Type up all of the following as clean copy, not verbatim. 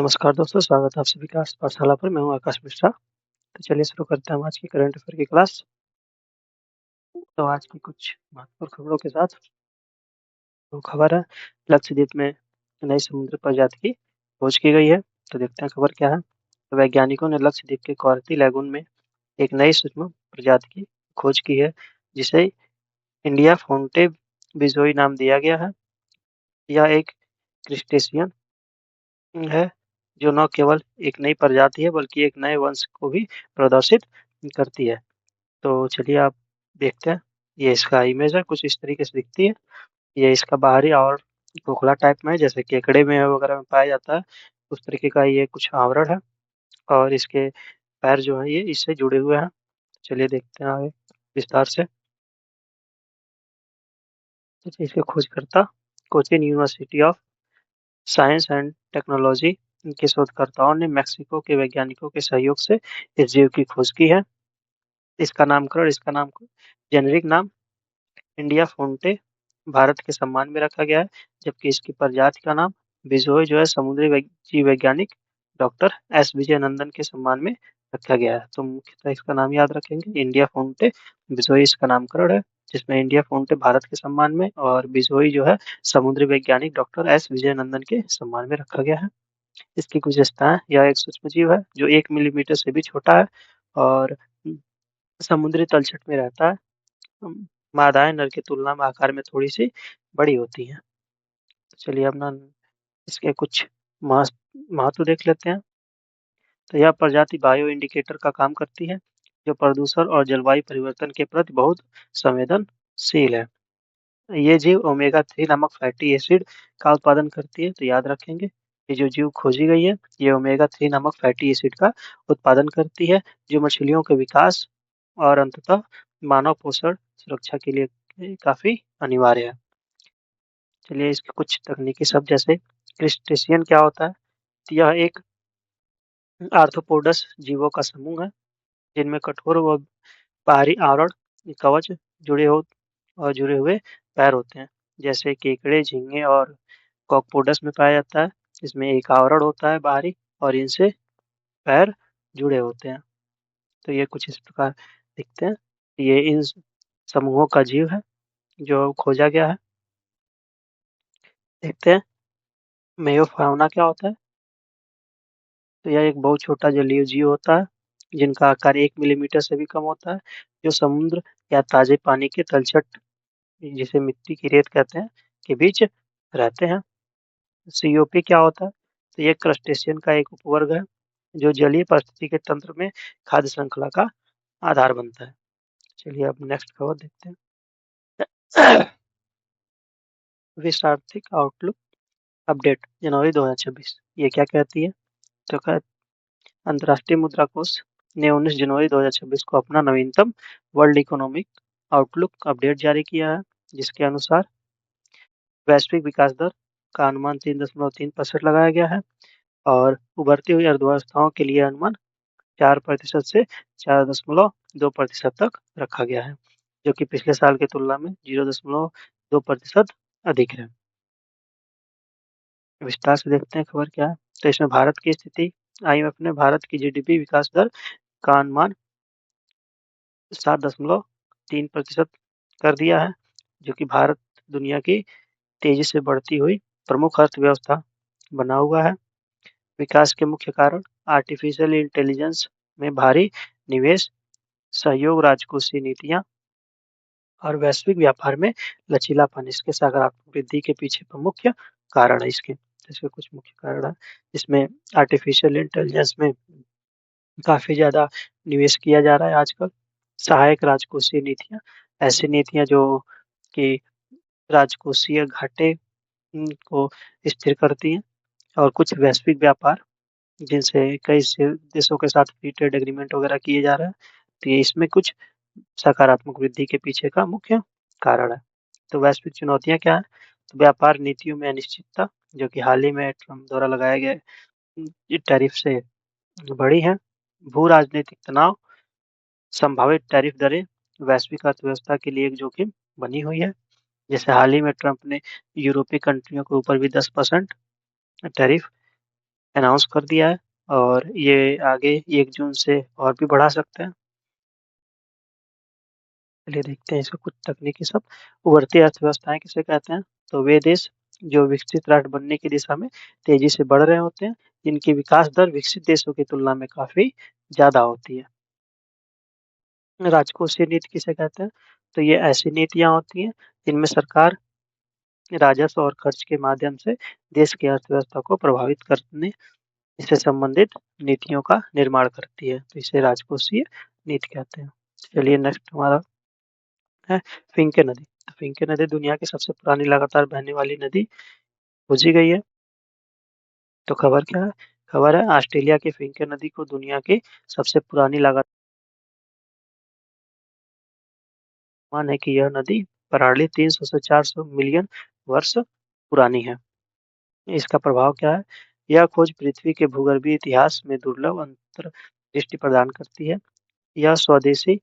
नमस्कार दोस्तों, स्वागत है आप सभी का आस पाठशाला पर। मैं हूँ आकाश मिश्रा। तो चलिए शुरू करते हैं हम आज की करंट अफेयर की क्लास। तो आज की कुछ महत्वपूर्ण खबरों के साथ तो खबर है, लक्षद्वीप में नई समुद्री प्रजाति की खोज की गई है। तो देखते हैं खबर क्या है। तो वैज्ञानिकों ने लक्षद्वीप के कॉरती लैगून में एक नई सूक्ष्म प्रजाति की खोज की है, जिसे इंडिया फोन्टे बिजोई नाम दिया गया है। यह एक क्रिस्टेशियन है, जो न केवल एक नई प्रजाति है बल्कि एक नए वंश को भी प्रदर्शित करती है। तो चलिए आप देखते हैं। ये इसका इमेज है, कुछ इस तरीके से दिखती है। ये इसका बाहरी और खोखला टाइप में है, जैसे केकड़े में वगैरह में पाया जाता है, उस तरीके का ये कुछ आवरण है। और इसके पैर जो है ये इससे जुड़े हुए हैं। चलिए देखते हैं आगे विस्तार से। तो इसके खोजकर्ता Cochin university of science and technology के शोधकर्ताओं ने मेक्सिको के वैज्ञानिकों के सहयोग से इस जीव की खोज की है। इसका नाम जेनेरिक नाम इंडिया फोन्टे भारत के सम्मान में रखा गया है, जबकि इसकी प्रजाति का नाम बिजोय जो है समुद्री जीव वैज्ञानिक डॉक्टर एस विजयनंदन के सम्मान में रखा गया है। तो मुख्यतः इसका नाम याद रखेंगे, इंडिया फोन्टे बिजोई इसका नामकरण है, जिसमें इंडिया फोन्टे भारत के सम्मान में और बिजोई जो है समुद्री वैज्ञानिक डॉक्टर एस विजयनंदन के सम्मान में रखा गया है। इसकी कुछ विशेषताएं, यह एक सूक्ष्म जीव है जो 1 मिलीमीटर से भी छोटा है और समुद्री तलछट में रहता है। मादाएं नर की तुलना में आकार में थोड़ी सी बड़ी होती हैं। तो चलिए अपना इसके कुछ महत्व देख लेते हैं। तो यह प्रजाति बायो इंडिकेटर का काम करती है, जो प्रदूषण और जलवायु परिवर्तन के प्रति बहुत संवेदनशील है। ये जीव ओमेगा 3 नामक फैटी एसिड का उत्पादन करती है। तो याद रखेंगे, ये जो जीव खोजी गई है ये ओमेगा 3 नामक फैटी एसिड का उत्पादन करती है, जो मछलियों के विकास और अंततः मानव पोषण सुरक्षा के लिए काफी अनिवार्य है। चलिए इसके कुछ तकनीकी शब्द, जैसे क्रिस्टेशियन क्या होता है। तो यह एक आर्थ्रोपोडस जीवों का समूह है, जिनमें कठोर व बाहरी आवरण कवच जुड़े हुए पैर होते हैं। जैसे केकड़े, झींगे और कॉकपोडस में पाया जाता है। इसमें एक आवरण होता है बाहरी और इनसे पैर जुड़े होते हैं। तो ये कुछ इस प्रकार दिखते हैं। ये इन समूहों का जीव है जो खोजा गया है। देखते हैं मेयोफाउना क्या होता है। तो यह एक बहुत छोटा जलीय जीव होता है, जिनका आकार 1 मिलीमीटर से भी कम होता है, जो समुद्र या ताजे पानी के तलछट, जिसे मिट्टी की रेत कहते हैं, के बीच रहते हैं। सीओपी क्या होता है। तो ये क्रस्टेशियन का एक उपवर्ग है, जो जलीय पारिस्थितिकी के तंत्र में खाद्य श्रृंखला का आधार बनता है। चलिए अब नेक्स्ट खबर देखते हैं। विश्व आर्थिक आउटलुक अपडेट जनवरी 2026, ये क्या कहती है। तो अंतर्राष्ट्रीय मुद्रा कोष ने 19 जनवरी 2026 को अपना नवीनतम वर्ल्ड इकोनॉमिक आउटलुक अपडेट जारी किया है, जिसके अनुसार वैश्विक विकास दर का अनुमान 3.3% लगाया गया है और उभरती हुई अर्थव्यवस्थाओं के लिए अनुमान 4% से 4.2% तक रखा गया है, जो कि पिछले साल की तुलना में 0.2% अधिक है। विस्तार से देखते हैं खबर क्या है। तो इसमें भारत की स्थिति, आईएमएफ ने भारत की जीडीपी विकास दर का अनुमान 7.3% कर दिया है, जो कि भारत दुनिया की तेजी से बढ़ती हुई प्रमुख अर्थव्यवस्था बना हुआ है। विकास के मुख्य कारण आर्टिफिशियल इंटेलिजेंस में भारी निवेश, सहयोग, राजकोषीय नीतियां और वैश्विक व्यापार में लचीलापन इसके सकारात्मक वृद्धि के पीछे प्रमुख कारण है। इसके कुछ मुख्य कारण है। इसमें आर्टिफिशियल इंटेलिजेंस में काफी ज्यादा निवेश किया जा रहा है आजकल। सहायक राजकोषीय नीतियां, ऐसी नीतियां जो कि राजकोषीय घाटे को स्थिर करती हैं। और कुछ वैश्विक व्यापार, जिनसे कई देशों के साथ फ्री ट्रेड एग्रीमेंट वगैरह किए जा रहे हैं। तो ये इसमें कुछ सकारात्मक वृद्धि के पीछे का मुख्य कारण है। तो वैश्विक चुनौतियां क्या है। तो व्यापार नीतियों में अनिश्चितता, जो कि हाल ही में ट्रम्प द्वारा लगाए गए टैरिफ से बढ़ी है। भू राजनीतिक तनाव, संभावित टैरिफ दरें वैश्विक अर्थव्यवस्था के लिए एक जोखिम बनी हुई है। जैसे हाल ही में ट्रम्प ने यूरोपीय कंट्रियों के ऊपर भी 10% टैरिफ अनाउंस कर दिया है और ये आगे 1 जून से और भी बढ़ा सकते हैं। चलिए देखते हैं इसके कुछ तकनीकी शब्द। उभरती अर्थव्यवस्थाएँ किसे कहते हैं? तो वे देश जो विकसित राष्ट्र बनने की दिशा में तेज़ी से बढ़ रहे होते हैं, जिनकी विकास दर विकसित देशों की तुलना में काफ़ी ज़्यादा होती है। राजकोषीय नीति किसे कहते हैं? तो ये ऐसी नीतियाँ होती हैं, जिनमें सरकार राजस्व और खर्च के माध्यम से देश की अर्थव्यवस्था को प्रभावित करने से संबंधित नीतियों का निर्माण करती है। तो इसे राजकोषीय नीति कहते हैं। चलिए नेक्स्ट हमारा है फिंके नदी। तो फिंके नदी दुनिया की सबसे पुरानी लगातार बहने वाली नदी खोजी गई है। तो खबर क्या है? खबर है ऑस्ट्रेलिया की फिंके नदी को दुनिया की सबसे पुरानी लगातार मान है कि यह नदी प्रणाली 300 से 400 मिलियन वर्ष पुरानी है। इसका प्रभाव क्या है? यह खोज पृथ्वी के भूगर्भीय इतिहास में दुर्लभ अंतर्दृष्टि प्रदान करती है। यह स्वदेशी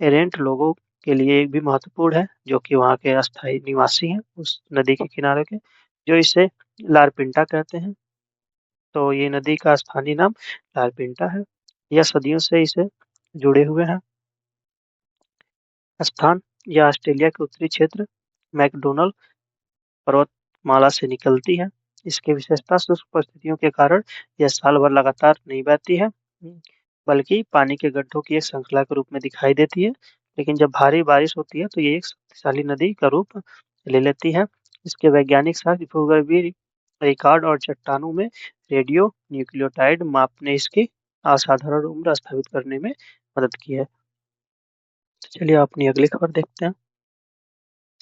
एरेंट लोगों के लिए एक भी महत्वपूर्ण है, जो कि वहाँ के अस्थायी निवासी हैं, उस नदी के किनारे के, जो इसे लारपिंटा कहते हैं। तो ये नदी का स्थानीय नाम लारपिंटा है। यह सदियों से इसे जुड़े हुए हैं। स्थान यह ऑस्ट्रेलिया के उत्तरी क्षेत्र मैकडोनल पर्वतमाला से निकलती है। इसकी विशेषता शुष्क परिस्थितियों के कारण यह साल भर लगातार नहीं बहती है, बल्कि पानी के गड्ढों की एक श्रृंखला के रूप में दिखाई देती है। लेकिन जब भारी बारिश होती है तो ये एक शक्तिशाली नदी का रूप ले लेती है। इसके वैज्ञानिक साक्ष्य भूगर्भीय रिकॉर्ड और चट्टानों में रेडियो न्यूक्लियोटाइड मापने इसकी असाधारण उम्र स्थापित करने में मदद की है। तो चलिए अपनी अगली खबर देखते हैं।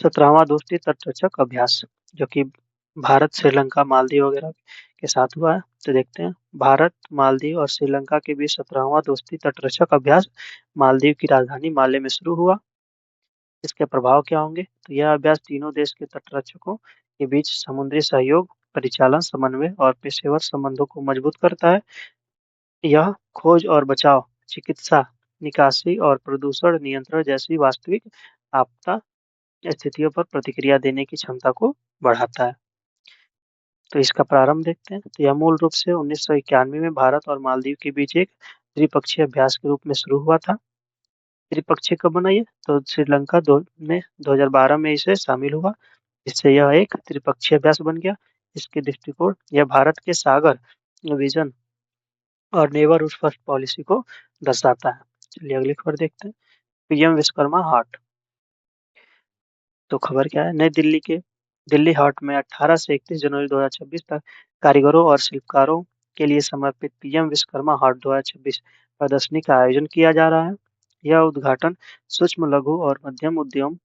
17वां दोस्ती तटरक्षक अभ्यास, जो कि भारत, श्रीलंका, मालदीव वगैरह के साथ हुआ है। तो देखते हैं। भारत, मालदीव और श्रीलंका के बीच 17वां दोस्ती तटरक्षक अभ्यास मालदीव की राजधानी माले में शुरू हुआ। इसके प्रभाव क्या होंगे? तो यह अभ्यास तीनों देश के तटरक्षकों के बीच समुद्री सहयोग, परिचालन समन्वय और पेशेवर संबंधों को मजबूत करता है। यह खोज और बचाव, चिकित्सा, निकासी और प्रदूषण नियंत्रण जैसी वास्तविक आपदा स्थितियों पर प्रतिक्रिया देने की क्षमता को बढ़ाता है। तो इसका प्रारंभ देखते हैं। तो यह मूल रूप से 1991 में भारत और मालदीव के बीच एक त्रिपक्षीय अभ्यास के रूप में शुरू हुआ था। त्रिपक्षीय कब बना ये? तो श्रीलंका 2012 में इसे शामिल हुआ, इससे यह एक त्रिपक्षीय अभ्यास बन गया। इसके दृष्टिकोण यह भारत के सागर विजन और नेबरहुड फर्स्ट पॉलिसी को दर्शाता है। चलिए अगली खबर देखते हैं। पीएम विश्वकर्मा हाट। तो खबर क्या है? नई दिल्ली के दिल्ली हाट में 18 से 31 जनवरी 2026 तक कारीगरों और शिल्पकारों के लिए समर्पित पीएम विश्वकर्मा हाट 2026 प्रदर्शनी का आयोजन किया जा रहा है। यह उद्घाटन सूक्ष्म लघु और मध्यम उद्यम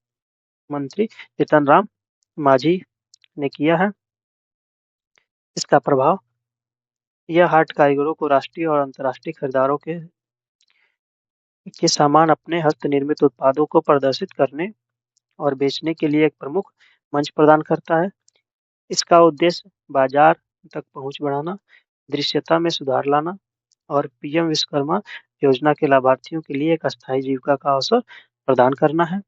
मंत्री जीतन राम मांझी ने किया है। इसका प्रभाव यह हाट कारीगरों को राष्ट्रीय और अंतर्राष्ट्रीय खरीदारों के सामान अपने हस्त निर्मित उत्पादों को प्रदर्शित करने और बेचने के लिए एक प्रमुख मंच प्रदान करता है। इसका उद्देश्य बाजार तक पहुंच बढ़ाना, दृश्यता में सुधार लाना और पीएम विश्वकर्मा योजना के लाभार्थियों के लिए एक अस्थायी जीविका का अवसर प्रदान करना है।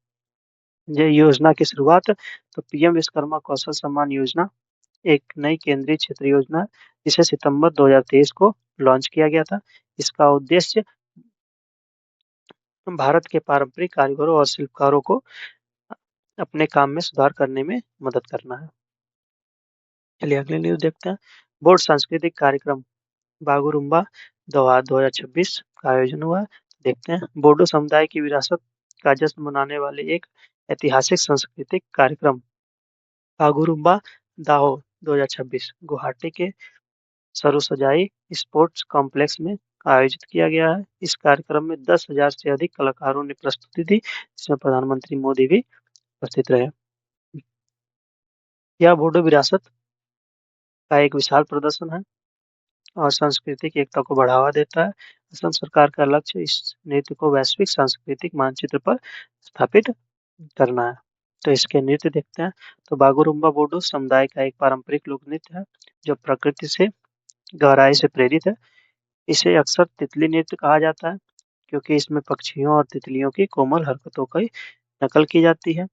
ये योजना की शुरुआत तो पीएम विश्वकर्मा कौशल सम्मान योजना एक नई केंद्रीय क्षेत्र योजना है, जिसे सितंबर 2023 को लॉन्च किया गया था। इसका उद्देश्य भारत के पारंपरिक कारीगरों और शिल्पकारों को अपने काम में सुधार करने में मदद करना है। चलिए अगली न्यूज़ देखते हैं। बोर्ड सांस्कृतिक कार्यक्रम बागुरुम्बा दोहा 2026 का आयोजन हुआ है। देखते हैं। बोडो समुदाय की विरासत का जश्न मनाने वाले एक ऐतिहासिक सांस्कृतिक कार्यक्रम बागुरुम्बा दाहो 2026 गुवाहाटी के सरुसजाई स्पोर्ट्स कॉम्प्लेक्स में आयोजित किया गया है। इस कार्यक्रम में 10,000 से अधिक कलाकारों ने प्रस्तुति दी, जिसमें प्रधानमंत्री मोदी भी उपस्थित रहे। यह बोडो विरासत का एक विशाल प्रदर्शन है और सांस्कृतिक एकता को बढ़ावा देता है। असम सरकार का लक्ष्य इस नृत्य को वैश्विक सांस्कृतिक मानचित्र पर स्थापित करना है। तो इसके नृत्य देखते हैं। तो बागुरुम्बा बोडो समुदाय का एक पारंपरिक लोक नृत्य है, जो प्रकृति से गहराई से प्रेरित है। इसे अक्सर तितली नृत्य कहा जाता है, क्योंकि इसमें पक्षियों और तितलियों की कोमल हरकतों की नकल की जाती है।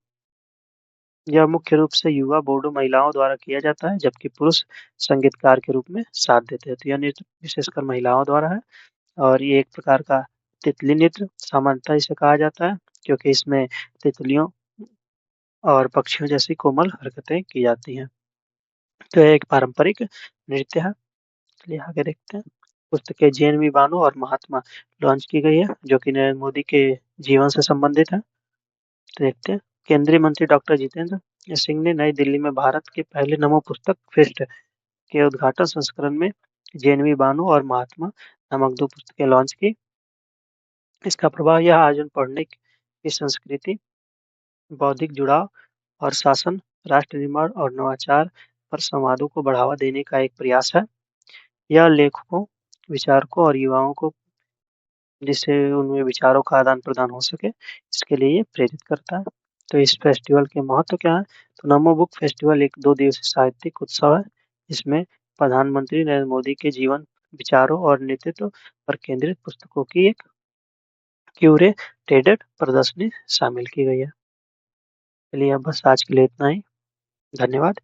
यह मुख्य रूप से युवा बोडो महिलाओं द्वारा किया जाता है, जबकि पुरुष संगीतकार के रूप में साथ देते हैं। तो यह नृत्य विशेषकर महिलाओं द्वारा है और ये एक प्रकार का तितली नृत्य सामान्यतः इसे कहा जाता है, क्योंकि इसमें तितलियों और पक्षियों जैसी कोमल हरकतें की जाती हैं। तो यह एक पारंपरिक नृत्य है। चलिए आगे देखते हैं। पुस्तकें जेएनवी बानो और महात्मा लॉन्च की गई है, जो कि नरेंद्र मोदी के जीवन से संबंधित है। तो देखते हैं। केंद्रीय मंत्री डॉक्टर जितेंद्र सिंह ने नई दिल्ली में भारत के पहले नमो पुस्तक फेस्ट के उद्घाटन संस्करण में जेएनवी बानो और महात्मा नामक 2 पुस्तकें लॉन्च की। इसका प्रभाव यह आयोजन पढ़ने की संस्कृति, बौद्धिक जुड़ाव और शासन, राष्ट्र निर्माण और नवाचार पर संवादों को बढ़ावा देने का एक प्रयास है। यह लेखकों, विचारकों और युवाओं को, जिससे उनमें विचारों का आदान-प्रदान हो सके, इसके लिए ये प्रेरित करता है। तो इस फेस्टिवल के महत्व क्या है? तो नमो बुक फेस्टिवल एक 2 दिवसीय साहित्यिक उत्सव है। इसमें प्रधानमंत्री नरेंद्र मोदी के जीवन, विचारों और नेतृत्व पर केंद्रित पुस्तकों की एक क्यूरेटेड प्रदर्शनी शामिल की गई है। चलिए अब बस आज के लिए इतना ही। धन्यवाद।